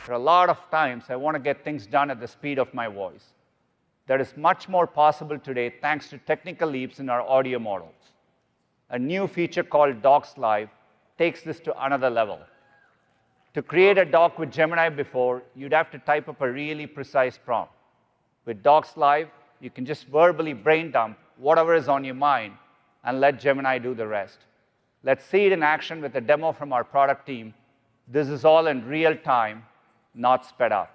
There are a lot of times I want to get things done at the speed of my voice. There is much more possible today thanks to technical leaps in our audio models. A new feature called Docs Live takes this to another level. To create a doc with Gemini before, you'd have to type up a really precise prompt. With Docs Live, you can just verbally brain dump whatever is on your mind and let Gemini do the rest. Let's see it in action with a demo from our product team. This is all in real time, not sped up.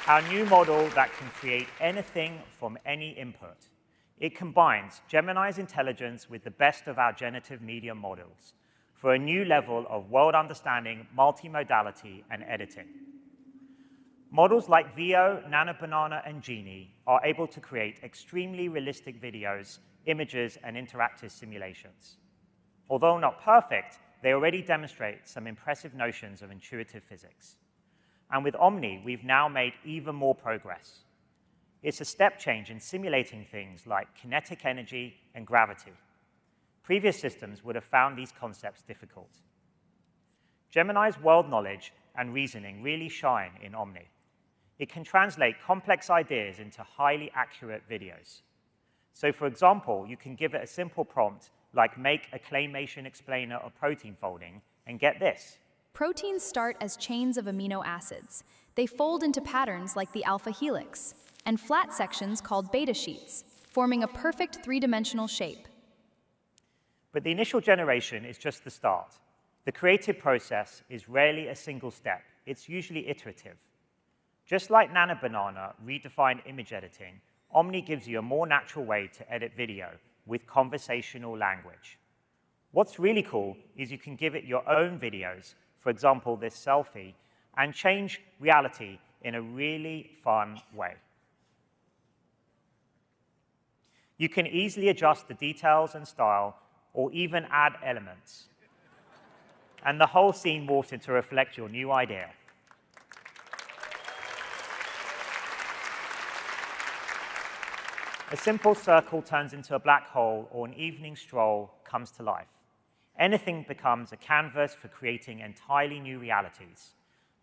Our new model that can create anything from any input. It combines Gemini's intelligence with the best of our generative media models for a new level of world understanding, multimodality, and editing. Models like Veo, Nanobanana, and Genie are able to create extremely realistic videos, images, and interactive simulations. Although not perfect, they already demonstrate some impressive notions of intuitive physics. And with Omni, we've now made even more progress. It's a step change in simulating things like kinetic energy and gravity. Previous systems would have found these concepts difficult. Gemini's world knowledge and reasoning really shine in Omni. It can translate complex ideas into highly accurate videos. So for example, you can give it a simple prompt like make a claymation explainer of protein folding, and get this. Proteins start as chains of amino acids. They fold into patterns like the alpha helix, and flat sections called beta sheets, forming a perfect three-dimensional shape. But the initial generation is just the start. The creative process is rarely a single step. It's usually iterative. Just like Nanobanana redefined image editing, Omni gives you a more natural way to edit video with conversational language. What's really cool is you can give it your own videos, for example, this selfie, and change reality in a really fun way. You can easily adjust the details and style, or even add elements. And the whole scene morphs to reflect your new idea. A simple circle turns into a black hole, or an evening stroll comes to life. Anything becomes a canvas for creating entirely new realities.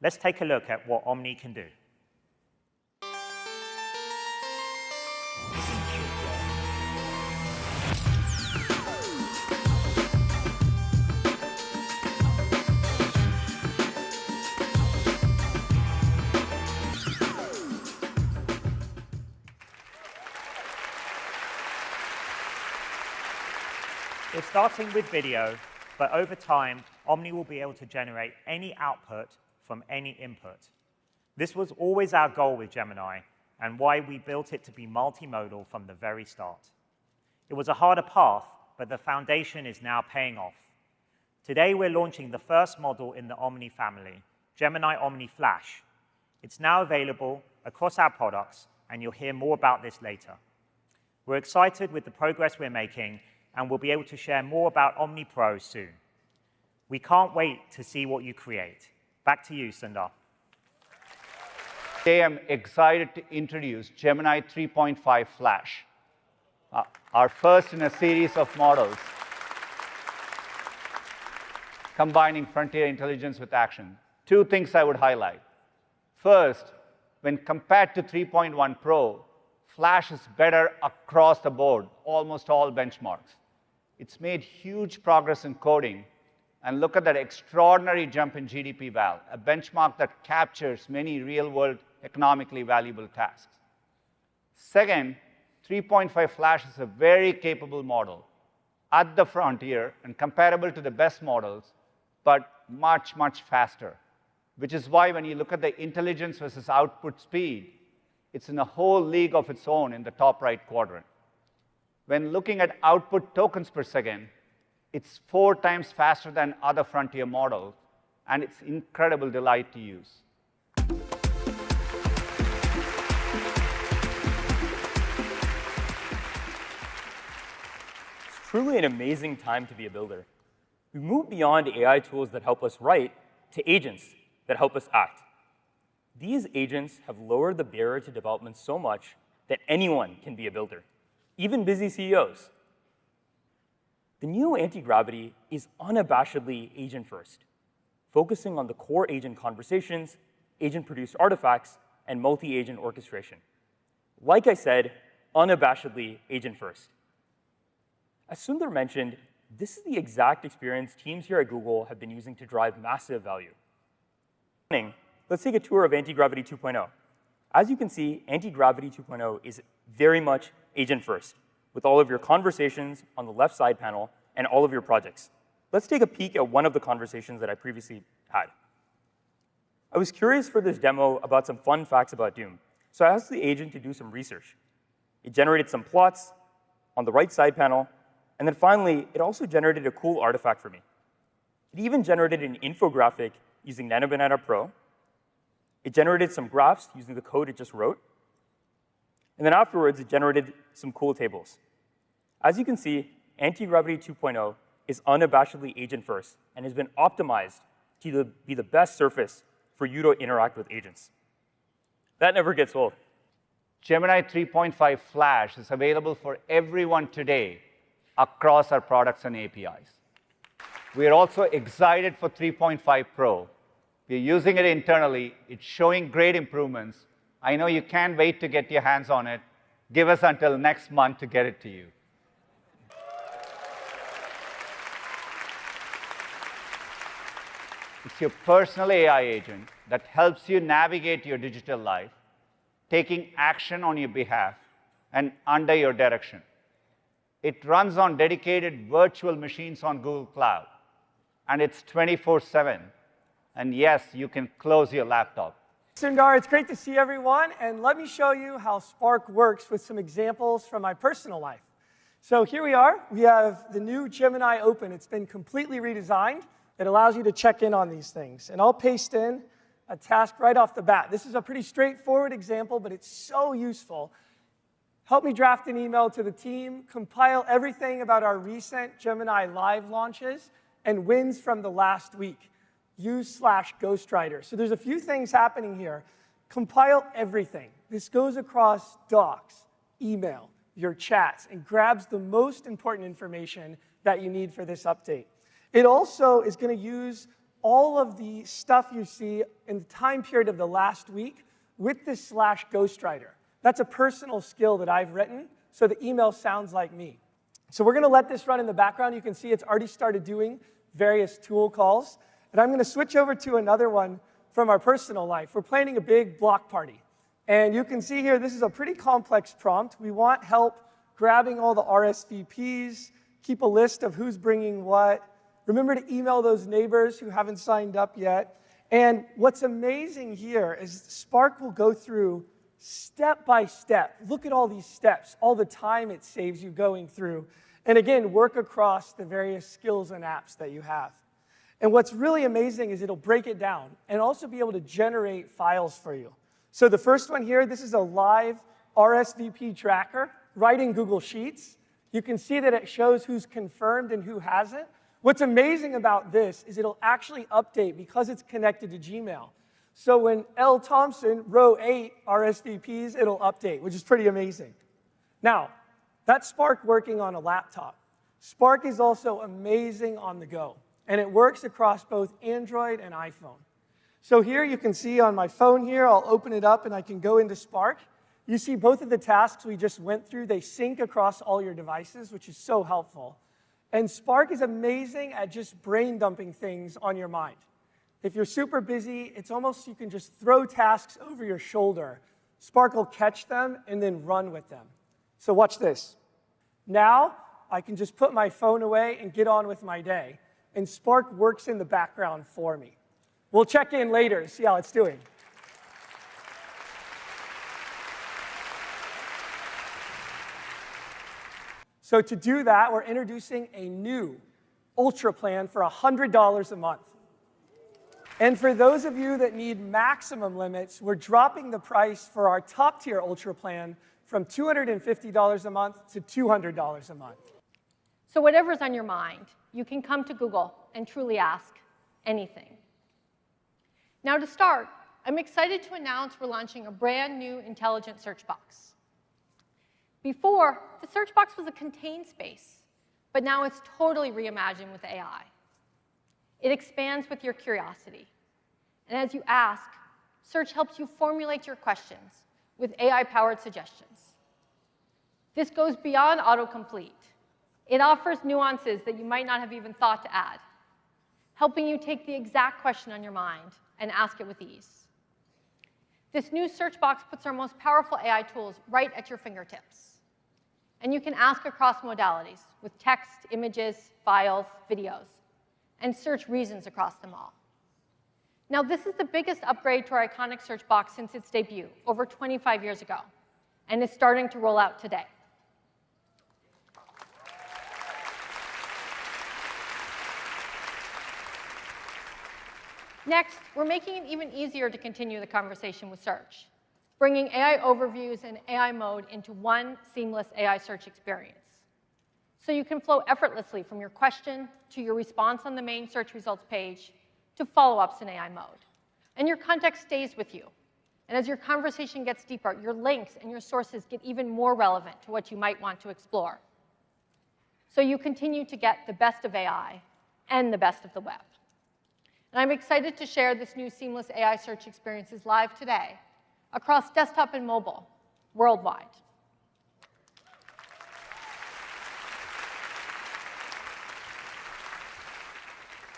Let's take a look at what Omni can do. We're starting with video, but over time, Omni will be able to generate any output from any input. This was always our goal with Gemini, and why we built it to be multimodal from the very start. It was a harder path, but the foundation is now paying off. Today, we're launching the first model in the Omni family, Gemini Omni Flash. It's now available across our products, and you'll hear more about this later. We're excited with the progress we're making, and we'll be able to share more about Omni Pro soon. We can't wait to see what you create. Back to you, Sundar. Today, I'm excited to introduce Gemini 3.5 Flash, our first in a series of models combining frontier intelligence with action. Two things I would highlight. First, when compared to 3.1 Pro, Flash is better across the board, almost all benchmarks. It's made huge progress in coding, and look at that extraordinary jump in GDP val, a benchmark that captures many real-world economically valuable tasks. Second, 3.5 Flash is a very capable model at the frontier and comparable to the best models, but much, much faster, which is why when you look at the intelligence versus output speed, it's in a whole league of its own in the top right quadrant. When looking at output tokens per second, it's 4 times faster than other frontier models, and it's incredible delight to use. It's truly an amazing time to be a builder. We moved beyond AI tools that help us write to agents that help us act. These agents have lowered the barrier to development so much that anyone can be a builder. even busy CEOs. The new anti-gravity is unabashedly agent-first, focusing on the core agent conversations, agent-produced artifacts, and multi-agent orchestration. Like I said, unabashedly agent-first. As Sundar mentioned, this is the exact experience teams here at Google have been using to drive massive value. Let's take a tour of Anti-Gravity 2.0. As you can see, Anti-Gravity 2.0 is very much agent-first, with all of your conversations on the left side panel and all of your projects. Let's take a peek at one of the conversations that I previously had. I was curious for this demo about some fun facts about Doom, so I asked the agent to do some research. It generated some plots on the right side panel, and then finally, it also generated a cool artifact for me. It even generated an infographic using Nanobanana Pro. It generated some graphs using the code it just wrote. And then afterwards, it generated some cool tables. As you can see, Anti-Gravity 2.0 is unabashedly agent-first and has been optimized to be the best surface for you to interact with agents. That never gets old. Gemini 3.5 Flash is available for everyone today across our products and APIs. We are also excited for 3.5 Pro. We're using it internally. It's showing great improvements. I know you can't wait to get your hands on it. Give us until next month to get it to you. It's your personal AI agent that helps you navigate your digital life, taking action on your behalf and under your direction. It runs on dedicated virtual machines on Google Cloud, and it's 24/7. And yes, you can close your laptop. Sundar, it's great to see everyone, and let me show you how Spark works with some examples from my personal life. So here we are. We have the new Gemini open. It's been completely redesigned. It allows you to check in on these things. And I'll paste in a task right off the bat. This is a pretty straightforward example, but it's so useful. Help me draft an email to the team, compile everything about our recent Gemini Live launches, and wins from the last week. Use /Ghostwriter. So there's a few things happening here. Compile everything. This goes across docs, email, your chats, and grabs the most important information that you need for this update. It also is going to use all of the stuff you see in the time period of the last week with this /Ghostwriter. That's a personal skill that I've written, so the email sounds like me. So we're going to let this run in the background. You can see it's already started doing various tool calls. And I'm going to switch over to another one from our personal life. We're planning a big block party. And you can see here, this is a pretty complex prompt. We want help grabbing all the RSVPs, keep a list of who's bringing what. Remember to email those neighbors who haven't signed up yet. And what's amazing here is Spark will go through step by step. Look at all these steps, all the time it saves you going through. And again, work across the various skills and apps that you have. And what's really amazing is it'll break it down and also be able to generate files for you. So the first one here, this is a live RSVP tracker right in Google Sheets. You can see that it shows who's confirmed and who hasn't. What's amazing about this is it'll actually update because it's connected to Gmail. So when L. Thompson, row 8, RSVPs, it'll update, which is pretty amazing. Now, that's Spark working on a laptop. Spark is also amazing on the go. And it works across both Android and iPhone. So here you can see on my phone here, I'll open it up and I can go into Spark. You see both of the tasks we just went through, they sync across all your devices, which is so helpful. And Spark is amazing at just brain dumping things on your mind. If you're super busy, it's almost you can just throw tasks over your shoulder. Spark will catch them and then run with them. So watch this. Now I can just put my phone away and get on with my day. And Spark works in the background for me. We'll check in later to see how it's doing. So to do that, we're introducing a new Ultra plan for $100 a month. And for those of you that need maximum limits, we're dropping the price for our top-tier Ultra plan from $250 a month to $200 a month. So whatever's on your mind, you can come to Google and truly ask anything. Now to start, I'm excited to announce we're launching a brand new intelligent search box. Before, the search box was a contained space, but now it's totally reimagined with AI. It expands with your curiosity. And as you ask, search helps you formulate your questions with AI-powered suggestions. This goes beyond autocomplete. It offers nuances that you might not have even thought to add, helping you take the exact question on your mind and ask it with ease. This new search box puts our most powerful AI tools right at your fingertips. And you can ask across modalities with text, images, files, videos, and search reasons across them all. Now, this is the biggest upgrade to our iconic search box since its debut over 25 years ago, and is starting to roll out today. Next, we're making it even easier to continue the conversation with search, bringing AI overviews and AI mode into one seamless AI search experience. So you can flow effortlessly from your question to your response on the main search results page to follow-ups in AI mode. And your context stays with you. And as your conversation gets deeper, your links and your sources get even more relevant to what you might want to explore. So you continue to get the best of AI and the best of the web. And I'm excited to share this new seamless AI search experience is live today across desktop and mobile worldwide.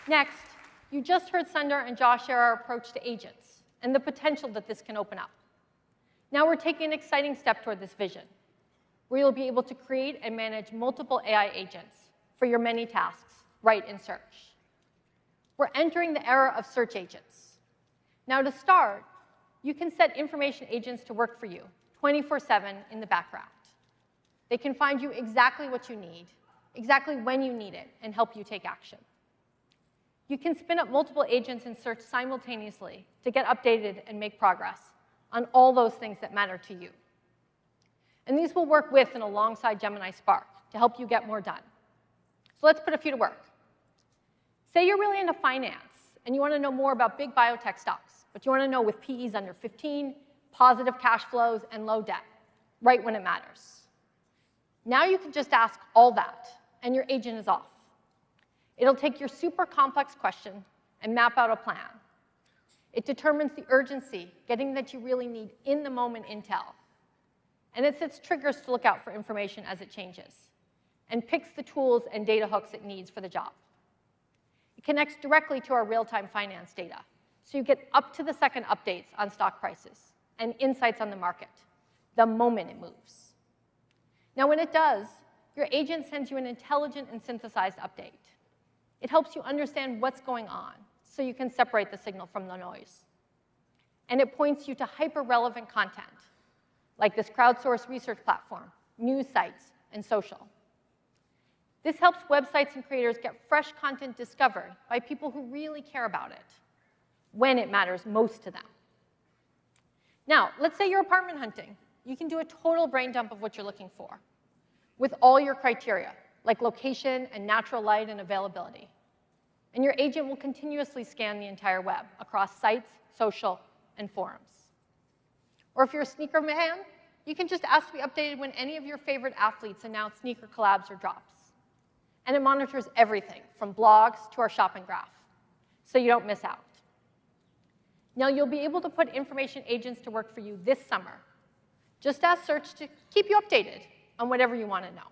Next, you just heard Sundar and Josh share our approach to agents and the potential that this can open up. Now we're taking an exciting step toward this vision, where you'll be able to create and manage multiple AI agents for your many tasks right in search. We're entering the era of search agents. Now to start, you can set information agents to work for you 24/7 in the background. They can find you exactly what you need, exactly when you need it, and help you take action. You can spin up multiple agents in search simultaneously to get updated and make progress on all those things that matter to you. And these will work with and alongside Gemini Spark to help you get more done. So let's put a few to work. Say you're really into finance, and you want to know more about big biotech stocks, but you want to know with PEs under 15, positive cash flows, and low debt, right when it matters. Now you can just ask all that, and your agent is off. It'll take your super complex question and map out a plan. It determines the urgency, getting that you really need in-the-moment intel. And it sets triggers to look out for information as it changes, and picks the tools and data hooks it needs for the job. It connects directly to our real-time finance data, so you get up-to-the-second updates on stock prices and insights on the market the moment it moves. Now, when it does, your agent sends you an intelligent and synthesized update. It helps you understand what's going on, so you can separate the signal from the noise. And it points you to hyper-relevant content, like this crowdsourced research platform, news sites, and social. This helps websites and creators get fresh content discovered by people who really care about it, when it matters most to them. Now, let's say you're apartment hunting. You can do a total brain dump of what you're looking for, with all your criteria, like location and natural light and availability. And your agent will continuously scan the entire web across sites, social, and forums. Or if you're a sneaker fan, you can just ask to be updated when any of your favorite athletes announce sneaker collabs or drops. And it monitors everything from blogs to our shopping graph, so you don't miss out. Now you'll be able to put information agents to work for you this summer. Just ask search to keep you updated on whatever you want to know.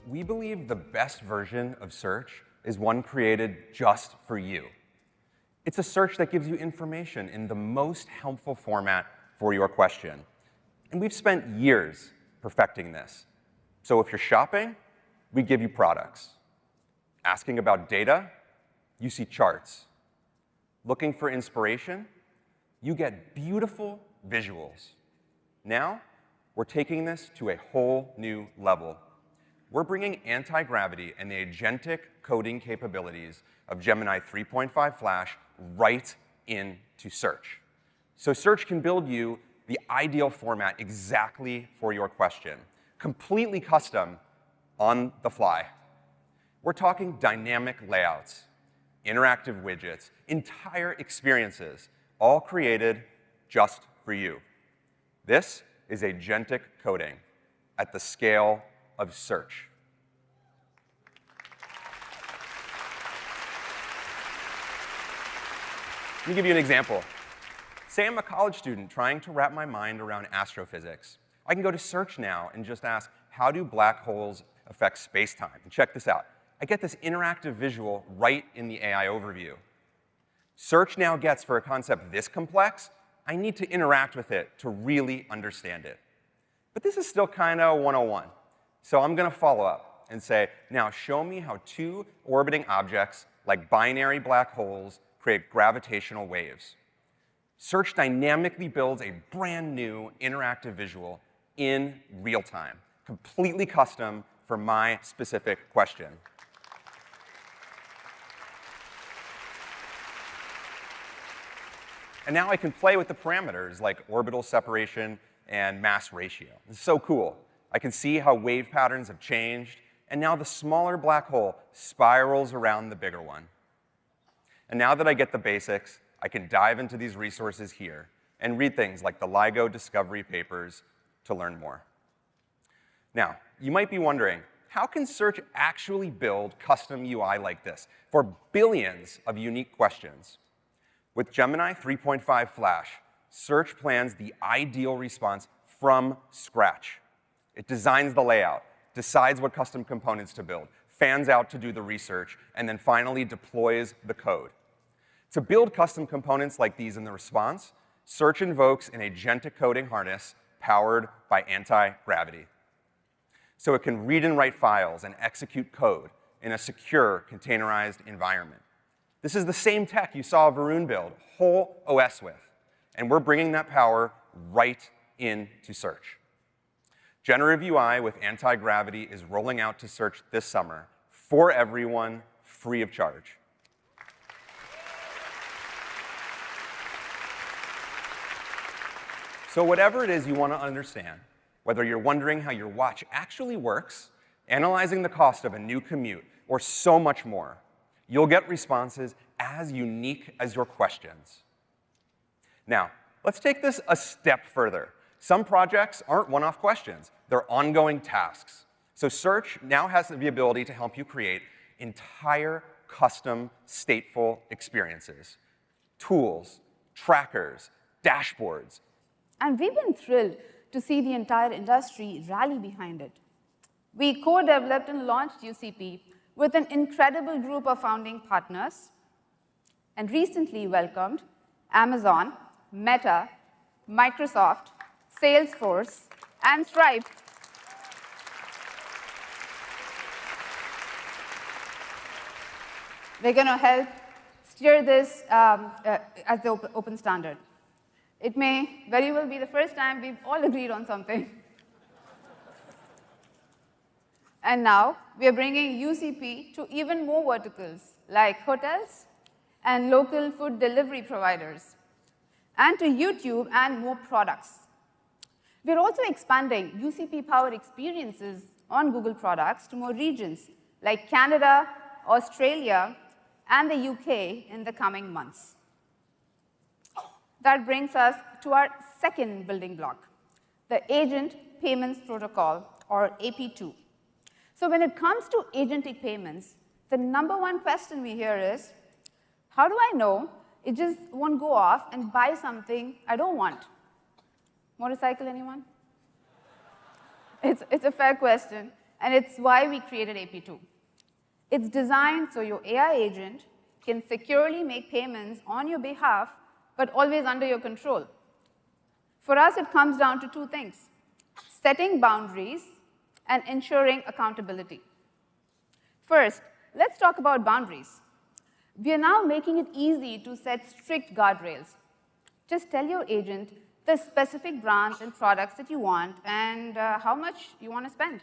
We believe the best version of search is one created just for you. It's a search that gives you information in the most helpful format for your question. And we've spent years perfecting this. So if you're shopping, we give you products. Asking about data, you see charts. Looking for inspiration, you get beautiful visuals. Now, we're taking this to a whole new level. We're bringing anti-gravity and the agentic coding capabilities of Gemini 3.5 Flash right into search. So search can build you the ideal format exactly for your question, completely custom on the fly. We're talking dynamic layouts, interactive widgets, entire experiences, all created just for you. This is agentic coding at the scale of search. Let me give you an example. Say I'm a college student trying to wrap my mind around astrophysics. I can go to Search now and just ask, how do black holes affect space-time? And check this out. I get this interactive visual right in the AI overview. Search now gets, for a concept this complex, I need to interact with it to really understand it. But this is still kind of 101. So I'm going to follow up and say, now show me how two orbiting objects, like binary black holes, create gravitational waves. Search dynamically builds a brand new interactive visual in real time, completely custom for my specific question. And now I can play with the parameters like orbital separation and mass ratio. It's so cool. I can see how wave patterns have changed, and now the smaller black hole spirals around the bigger one. And now that I get the basics, I can dive into these resources here and read things like the LIGO discovery papers to learn more. Now, you might be wondering, how can Search actually build custom UI like this for billions of unique questions? With Gemini 3.5 Flash, Search plans the ideal response from scratch. It designs the layout, decides what custom components to build, fans out to do the research, and then finally deploys the code. To build custom components like these in the response, Search invokes an agentic coding harness powered by anti-gravity. So it can read and write files and execute code in a secure, containerized environment. This is the same tech you saw Varun build whole OS with, and we're bringing that power right into Search. Generative UI with anti-gravity is rolling out to Search this summer for everyone, free of charge. So whatever it is you want to understand, whether you're wondering how your watch actually works, analyzing the cost of a new commute, or so much more, you'll get responses as unique as your questions. Now, let's take this a step further. Some projects aren't one-off questions. They're ongoing tasks. So Search now has the ability to help you create entire custom stateful experiences, tools, trackers, dashboards. And we've been thrilled to see the entire industry rally behind it. We co-developed and launched UCP with an incredible group of founding partners, and recently welcomed Amazon, Meta, Microsoft, Salesforce, and Stripe. We're going to help steer this as the open standard. It may very well be the first time we've all agreed on something. And now, we are bringing UCP to even more verticals, like hotels and local food delivery providers, and to YouTube and more products. We're also expanding UCP-powered experiences on Google products to more regions, like Canada, Australia, and the UK in the coming months. That brings us to our second building block, the Agent Payments Protocol, or AP2. So when it comes to agentic payments, the #1 question we hear is, how do I know it just won't go off and buy something I don't want? Motorcycle, anyone? It's a fair question, and it's why we created AP2. It's designed so your AI agent can securely make payments on your behalf, but always under your control. For us, it comes down to two things: setting boundaries and ensuring accountability. First, let's talk about boundaries. We are now making it easy to set strict guardrails. Just tell your agent the specific brands and products that you want and how much you want to spend.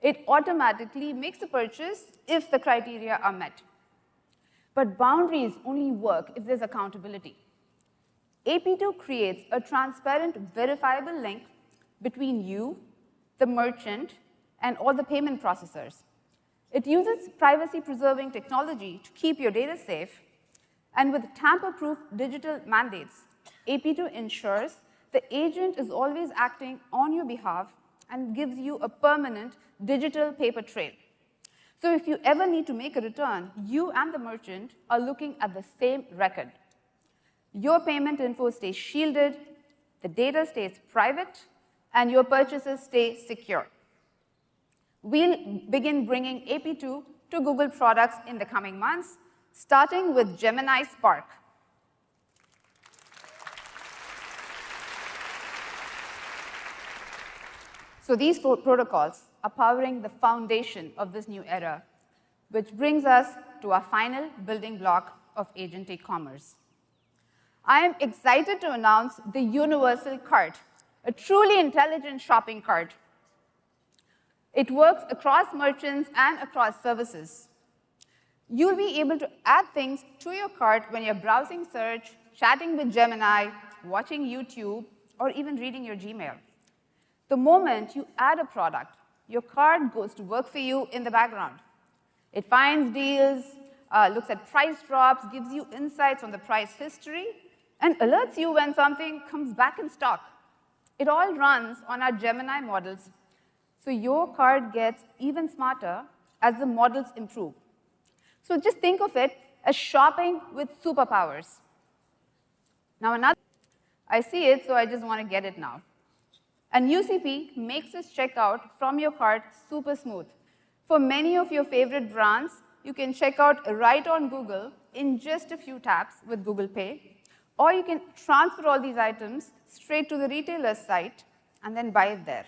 It automatically makes a purchase if the criteria are met. But boundaries only work if there's accountability. AP2 creates a transparent, verifiable link between you, the merchant, and all the payment processors. It uses privacy-preserving technology to keep your data safe, and with tamper-proof digital mandates, AP2 ensures the agent is always acting on your behalf and gives you a permanent digital paper trail. So if you ever need to make a return, you and the merchant are looking at the same record. Your payment info stays shielded, the data stays private, and your purchases stay secure. We'll begin bringing AP2 to Google products in the coming months, starting with Gemini Spark. So these four protocols are powering the foundation of this new era, which brings us to our final building block of agentic commerce. I am excited to announce the Universal Cart, a truly intelligent shopping cart. It works across merchants and across services. You'll be able to add things to your cart when you're browsing search, chatting with Gemini, watching YouTube, or even reading your Gmail. The moment you add a product, your cart goes to work for you in the background. It finds deals, looks at price drops, gives you insights on the price history, and alerts you when something comes back in stock. It all runs on our Gemini models, so your cart gets even smarter as the models improve. So just think of it as shopping with superpowers. Now, I see it, so I just want to get it now. And UCP makes this checkout from your cart super smooth. For many of your favorite brands, you can check out right on Google in just a few taps with Google Pay, or you can transfer all these items straight to the retailer's site and then buy it there.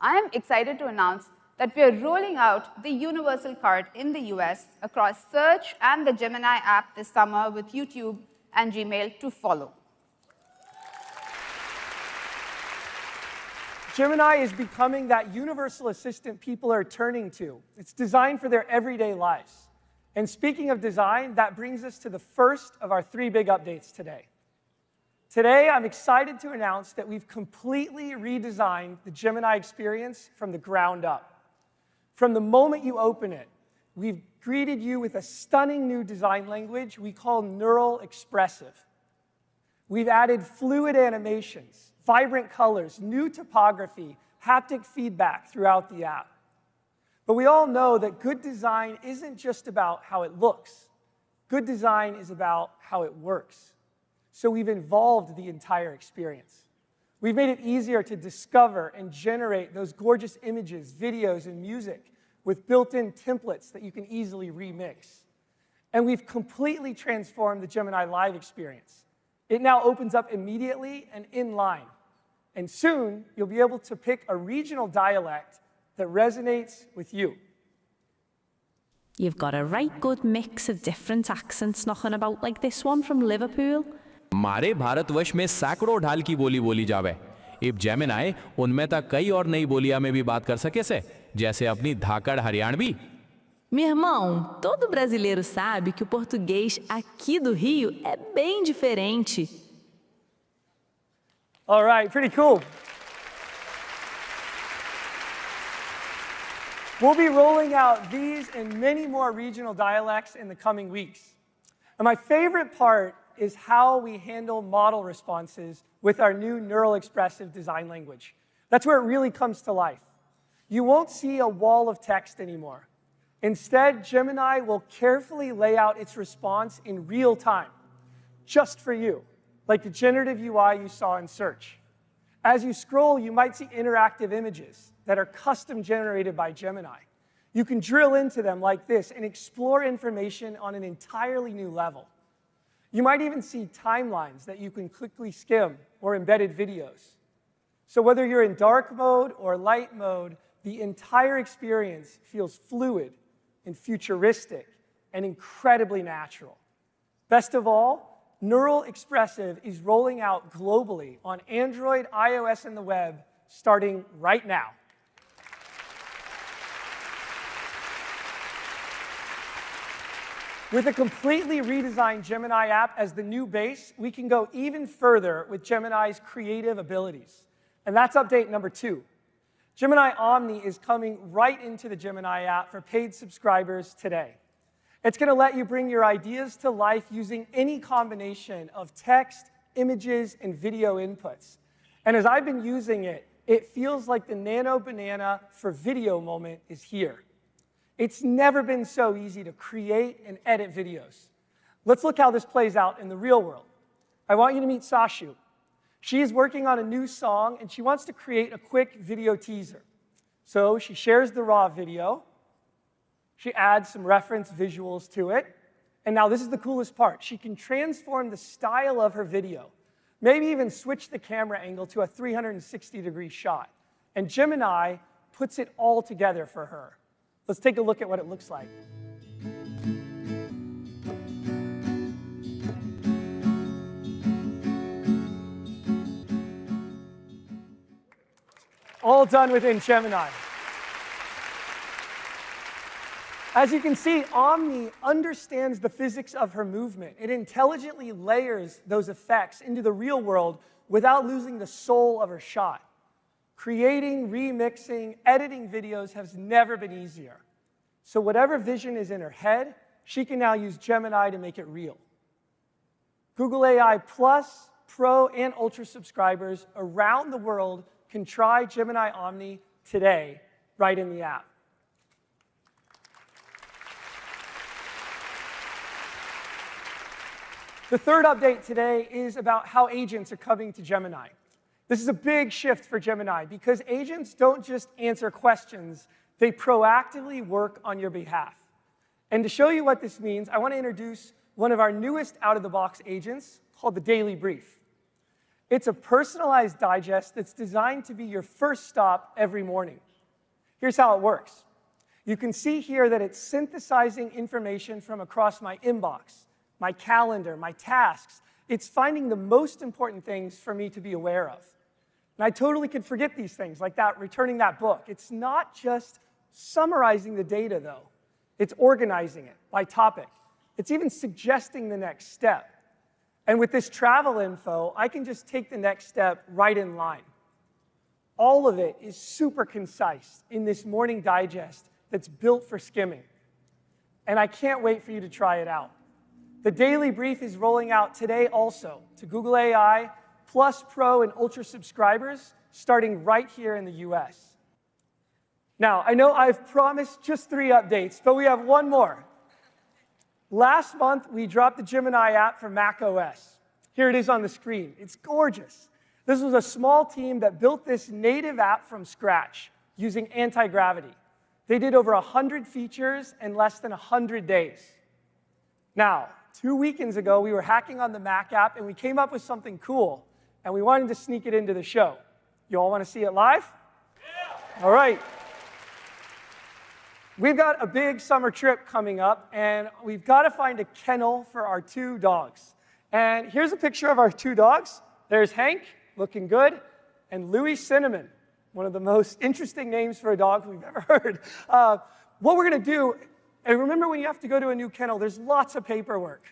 I am excited to announce that we are rolling out the Universal Cart in the US across Search and the Gemini app this summer with YouTube and Gmail to follow. Gemini is becoming that universal assistant people are turning to. It's designed for their everyday lives. And speaking of design, that brings us to the first of our 3 big updates today. Today, I'm excited to announce that we've completely redesigned the Gemini experience from the ground up. From the moment you open it, we've greeted you with a stunning new design language we call Neural Expressive. We've added fluid animations, vibrant colors, new topography, haptic feedback throughout the app. But we all know that good design isn't just about how it looks. Good design is about how it works. So we've involved the entire experience. We've made it easier to discover and generate those gorgeous images, videos, and music with built-in templates that you can easily remix. And we've completely transformed the Gemini Live experience. It now opens up immediately and in line. And soon, you'll be able to pick a regional dialect that resonates with you. You've got a right good mix of different accents knocking about like this one from Liverpool. हमारे भारतवर्ष में सैकड़ों ढाल की बोली बोली जावे। इब Gemini उनमें तक कई और नई बोलियां में भी बात कर सके से, जैसे अपनी धाकड़ Haryanvi. Meu irmão, todo brasileiro sabe que o português aqui do Rio é bem diferente. All right, pretty cool. We'll be rolling out these and many more regional dialects in the coming weeks. And my favorite part is how we handle model responses with our new Neural Expressive design language. That's where it really comes to life. You won't see a wall of text anymore. Instead, Gemini will carefully lay out its response in real time, just for you, like the generative UI you saw in Search. As you scroll, you might see interactive images that are custom generated by Gemini. You can drill into them like this and explore information on an entirely new level. You might even see timelines that you can quickly skim or embedded videos. So whether you're in dark mode or light mode, the entire experience feels fluid and futuristic and incredibly natural. Best of all, Neural Expressive is rolling out globally on Android, iOS, and the web starting right now. With a completely redesigned Gemini app as the new base, we can go even further with Gemini's creative abilities. And that's update number 2. Gemini Omni is coming right into the Gemini app for paid subscribers today. It's going to let you bring your ideas to life using any combination of text, images, and video inputs. And as I've been using it, it feels like the nano banana for video moment is here. It's never been so easy to create and edit videos. Let's look how this plays out in the real world. I want you to meet Sashu. She is working on a new song, and she wants to create a quick video teaser. So she shares the raw video. She adds some reference visuals to it. And now this is the coolest part. She can transform the style of her video, maybe even switch the camera angle to a 360-degree shot. And Gemini puts it all together for her. Let's take a look at what it looks like. All done within Gemini. As you can see, Omni understands the physics of her movement. It intelligently layers those effects into the real world without losing the soul of her shot. Creating, remixing, editing videos has never been easier. So whatever vision is in her head, she can now use Gemini to make it real. Google AI Plus, Pro, and Ultra subscribers around the world can try Gemini Omni today, right in the app. The third update today is about how agents are coming to Gemini. This is a big shift for Gemini because agents don't just answer questions, they proactively work on your behalf. And to show you what this means, I want to introduce one of our newest out-of-the-box agents called the Daily Brief. It's a personalized digest that's designed to be your first stop every morning. Here's how it works. You can see here that it's synthesizing information from across my inbox, my calendar, my tasks. It's finding the most important things for me to be aware of. And I totally could forget these things, like that, returning that book. It's not just summarizing the data, though. It's organizing it by topic. It's even suggesting the next step. And with this travel info, I can just take the next step right in line. All of it is super concise in this morning digest that's built for skimming. And I can't wait for you to try it out. The Daily Brief is rolling out today also to Google AI, Plus, Pro, and Ultra subscribers, starting right here in the US. Now, I know I've promised just 3 updates, but we have one more. Last month, we dropped the Gemini app for Mac OS. Here it is on the screen. It's gorgeous. This was a small team that built this native app from scratch using anti-gravity. They did over 100 features in less than 100 days. Now, 2 weekends ago, we were hacking on the Mac app, and we came up with something cool, and we wanted to sneak it into the show. You all want to see it live? Yeah. All right. We've got a big summer trip coming up, and we've got to find a kennel for our 2 dogs. And here's a picture of our 2 dogs. There's Hank, looking good, and Louis Cinnamon, one of the most interesting names for a dog we've ever heard. What we're going to do, and remember when you have to go to a new kennel, there's lots of paperwork.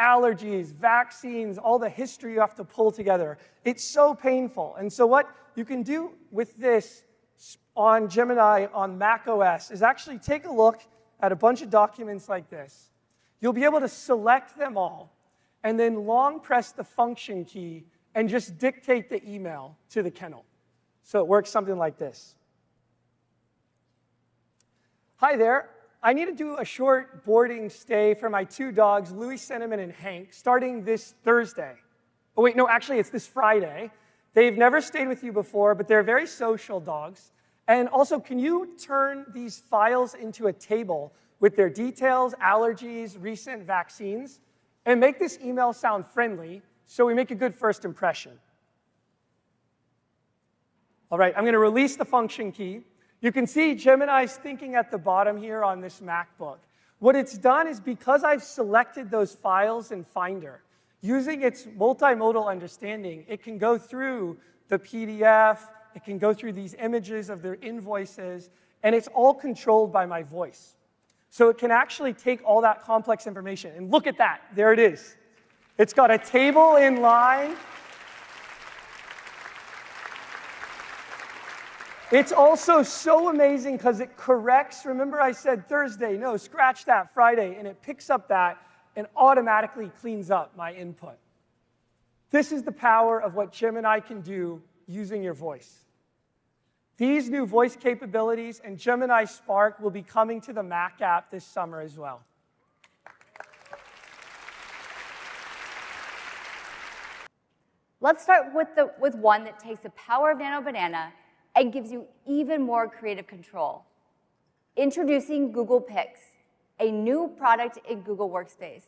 Allergies, vaccines, all the history you have to pull together. It's so painful. And so what you can do with this on Gemini on Mac OS is actually take a look at a bunch of documents like this. You'll be able to select them all and then long press the function key and just dictate the email to the kennel. So it works something like this. Hi there. I need to do a short boarding stay for my 2 dogs, Louis Cinnamon and Hank, starting this Thursday. Oh, wait, no, actually, it's this Friday. They've never stayed with you before, but they're very social dogs. And also, can you turn these files into a table with their details, allergies, recent vaccines, and make this email sound friendly so we make a good first impression? All right, I'm going to release the function key. You can see Gemini's thinking at the bottom here on this MacBook. What it's done is because I've selected those files in Finder, using its multimodal understanding, it can go through the PDF, it can go through these images of their invoices, and it's all controlled by my voice. So it can actually take all that complex information, and look at that, there it is. It's got a table in line. It's also so amazing because it corrects, remember I said Thursday, no, scratch that, Friday, and it picks up that and automatically cleans up my input. This is the power of what Gemini can do using your voice. These new voice capabilities and Gemini Spark will be coming to the Mac app this summer as well. Let's start with one that takes the power of Nano Banana and gives you even more creative control. Introducing Google Pics, a new product in Google Workspace.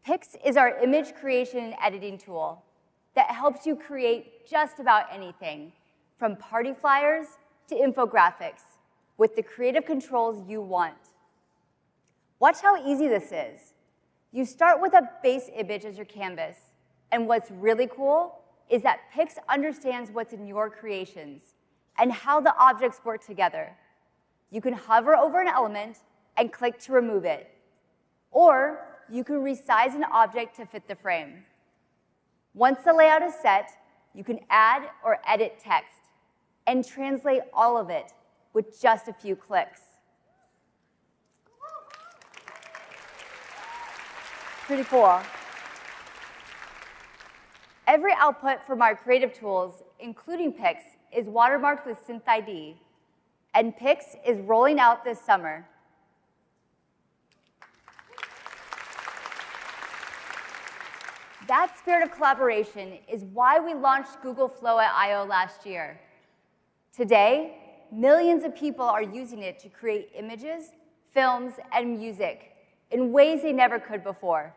Pics is our image creation and editing tool that helps you create just about anything, from party flyers to infographics, with the creative controls you want. Watch how easy this is. You start with a base image as your canvas, and what's really cool is that Pics understands what's in your creations and how the objects work together. You can hover over an element and click to remove it, or you can resize an object to fit the frame. Once the layout is set, you can add or edit text and translate all of it with just a few clicks. Pretty cool. Every output from our creative tools, including Pics, is watermarked with Synth ID, and Pics is rolling out this summer. That spirit of collaboration is why we launched Google Flow at I/O last year. Today, millions of people are using it to create images, films, and music in ways they never could before.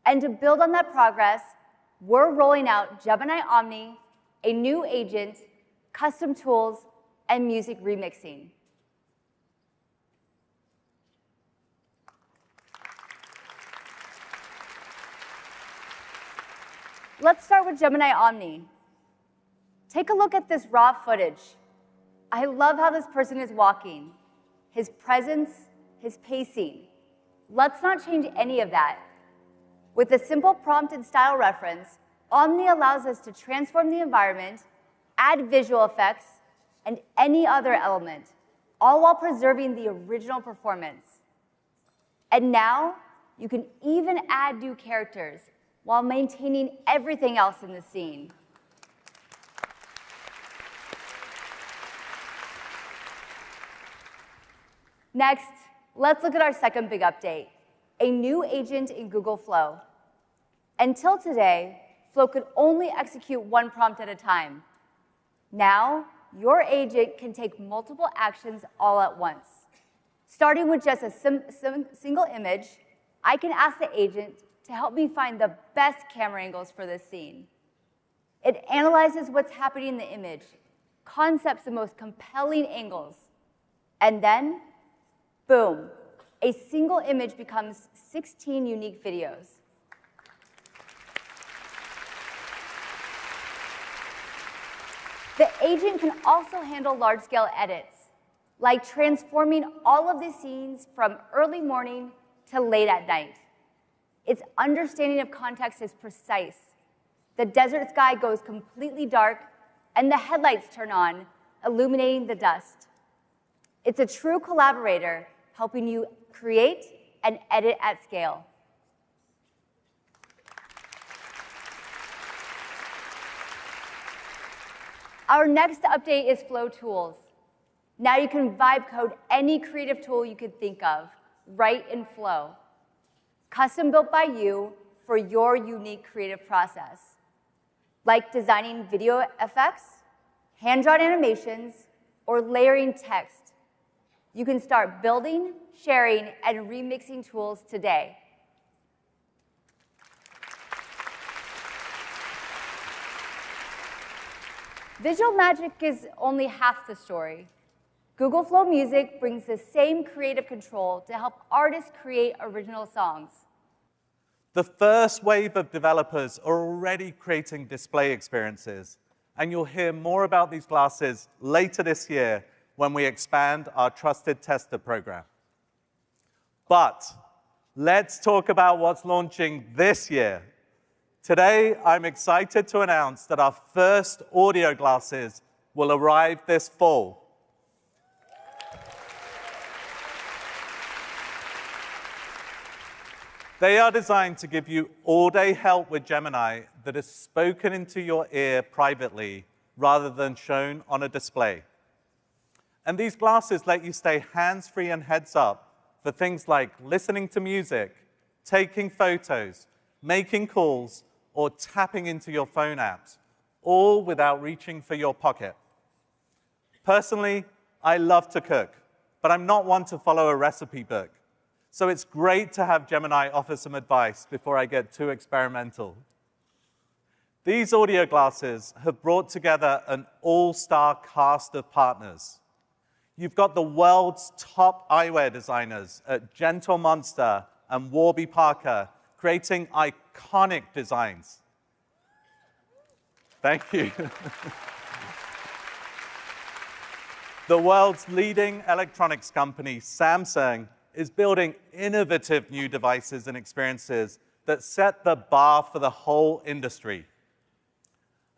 And to build on that progress, we're rolling out Gemini Omni, a new agent, custom tools, and music remixing. Let's start with Gemini Omni. Take a look at this raw footage. I love how this person is walking, his presence, his pacing. Let's not change any of that. With a simple prompt and style reference, Omni allows us to transform the environment, add visual effects, and any other element, all while preserving the original performance. And now, you can even add new characters while maintaining everything else in the scene. Next, let's look at our second big update, a new agent in Google Flow. Until today, Flow could only execute one prompt at a time. Now, your agent can take multiple actions all at once. Starting with just a single image, I can ask the agent to help me find the best camera angles for this scene. It analyzes what's happening in the image, concepts the most compelling angles, and then, boom, a single image becomes 16 unique videos. The agent can also handle large-scale edits, like transforming all of the scenes from early morning to late at night. Its understanding of context is precise. The desert sky goes completely dark, and the headlights turn on, illuminating the dust. It's a true collaborator, helping you create and edit at scale. Our next update is Flow Tools. Now you can vibe code any creative tool you could think of, right in Flow. Custom built by you for your unique creative process, like designing video effects, hand-drawn animations, or layering text. You can start building, sharing, and remixing tools today. Visual magic is only half the story. Google Flow Music brings the same creative control to help artists create original songs. The first wave of developers are already creating display experiences, and you'll hear more about these glasses later this year when we expand our Trusted Tester program. But let's talk about what's launching this year. Today, I'm excited to announce that our first audio glasses will arrive this fall. They are designed to give you all-day help with Gemini that is spoken into your ear privately rather than shown on a display. And these glasses let you stay hands-free and heads up for things like listening to music, taking photos, making calls, or tapping into your phone apps, all without reaching for your pocket. Personally, I love to cook, but I'm not one to follow a recipe book. So it's great to have Gemini offer some advice before I get too experimental. These audio glasses have brought together an all-star cast of partners. You've got the world's top eyewear designers at Gentle Monster and Warby Parker creating iconic designs. Thank you. The world's leading electronics company, Samsung, is building innovative new devices and experiences that set the bar for the whole industry.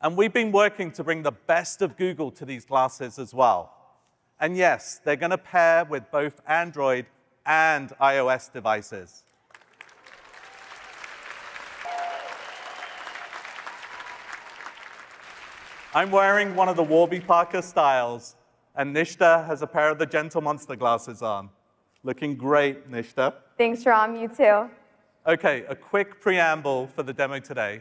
And we've been working to bring the best of Google to these glasses as well. And yes, they're going to pair with both Android and iOS devices. I'm wearing one of the Warby Parker styles, and Nishta has a pair of the Gentle Monster glasses on. Looking great, Nishta. Thanks, Ram. You too. OK, a quick preamble for the demo today.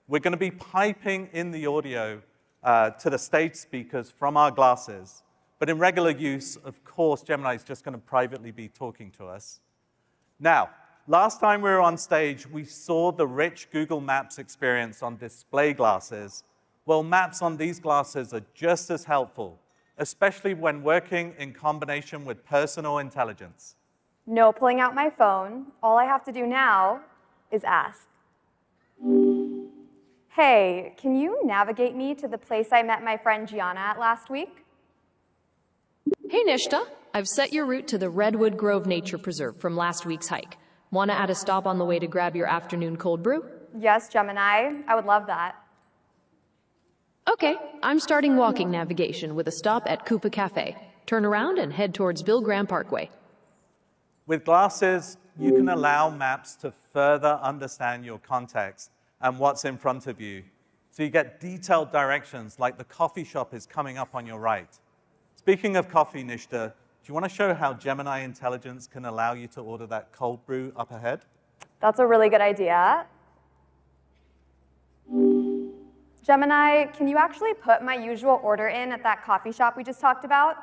We're going to be piping in the audio to the stage speakers from our glasses. But in regular use, of course, Gemini is just going to privately be talking to us. Now, last time we were on stage, we saw the rich Google Maps experience on display glasses. Well, maps on these glasses are just as helpful, especially when working in combination with personal intelligence. No pulling out my phone. All I have to do now is ask. Hey, can you navigate me to the place I met my friend Gianna at last week? Hey, Nishta. I've set your route to the Redwood Grove Nature Preserve from last week's hike. Want to add a stop on the way to grab your afternoon cold brew? Yes, Gemini. I would love that. Okay, I'm starting walking navigation with a stop at Koopa Cafe. Turn around and head towards Bill Graham Parkway. With glasses, you can allow maps to further understand your context and what's in front of you. So you get detailed directions like the coffee shop is coming up on your right. Speaking of coffee, Nishta, do you want to show how Gemini Intelligence can allow you to order that cold brew up ahead? That's a really good idea. Gemini, can you actually put my usual order in at that coffee shop we just talked about?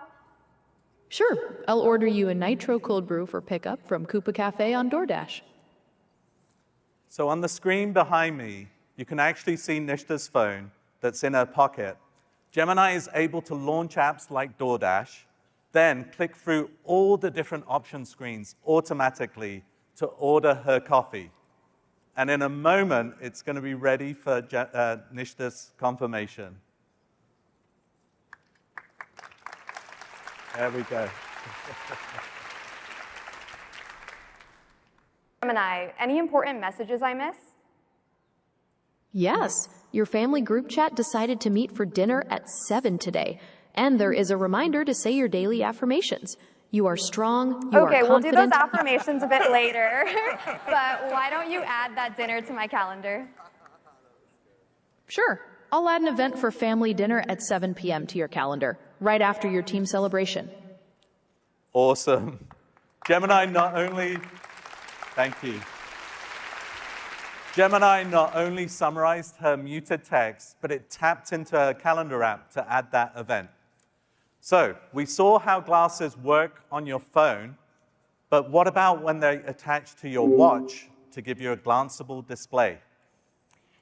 Sure, I'll order you a nitro cold brew for pickup from Koopa Cafe on DoorDash. So on the screen behind me, you can actually see Nishta's phone that's in her pocket. Gemini is able to launch apps like DoorDash, then click through all the different option screens automatically to order her coffee. And in a moment, it's going to be ready for Nishta's confirmation. There we go. Gemini, any important messages I miss? Yes, your family group chat decided to meet for dinner at 7 today. And there is a reminder to say your daily affirmations. You are strong, you are confident. Okay, we'll do those affirmations a bit later. But why don't you add that dinner to my calendar? Sure. I'll add an event for family dinner at 7 p.m. to your calendar, right after your team celebration. Awesome. Gemini not only... Thank you. Gemini not only summarized her muted text, but it tapped into her calendar app to add that event. So we saw how glasses work on your phone, but what about when they attach to your watch to give you a glanceable display?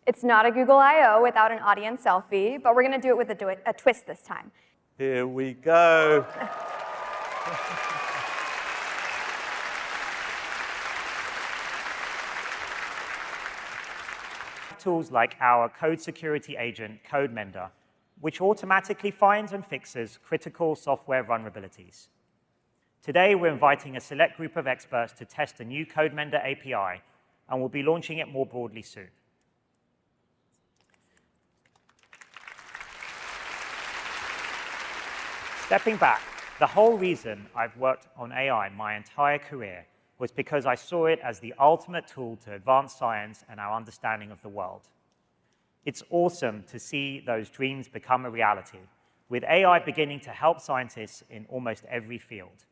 It's not a Google I/O without an audience selfie, but we're going to do it with a twist this time. Here we go. Tools like our code security agent, CodeMender, which automatically finds and fixes critical software vulnerabilities. Today, we're inviting a select group of experts to test a new CodeMender API, and we'll be launching it more broadly soon. Stepping back, the whole reason I've worked on AI my entire career was because I saw it as the ultimate tool to advance science and our understanding of the world. It's awesome to see those dreams become a reality, with AI beginning to help scientists in almost every field.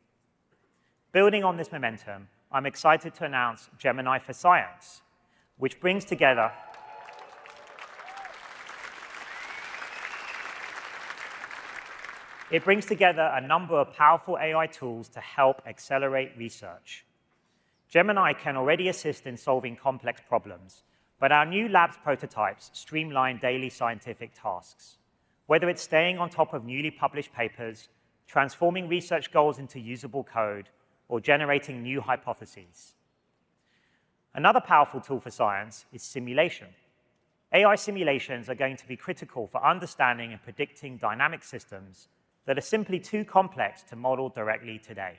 Building on this momentum, I'm excited to announce Gemini for Science, which brings together a number of powerful AI tools to help accelerate research. Gemini can already assist in solving complex problems, but our new lab's prototypes streamline daily scientific tasks. Whether it's staying on top of newly published papers, transforming research goals into usable code, or generating new hypotheses. Another powerful tool for science is simulation. AI simulations are going to be critical for understanding and predicting dynamic systems that are simply too complex to model directly today.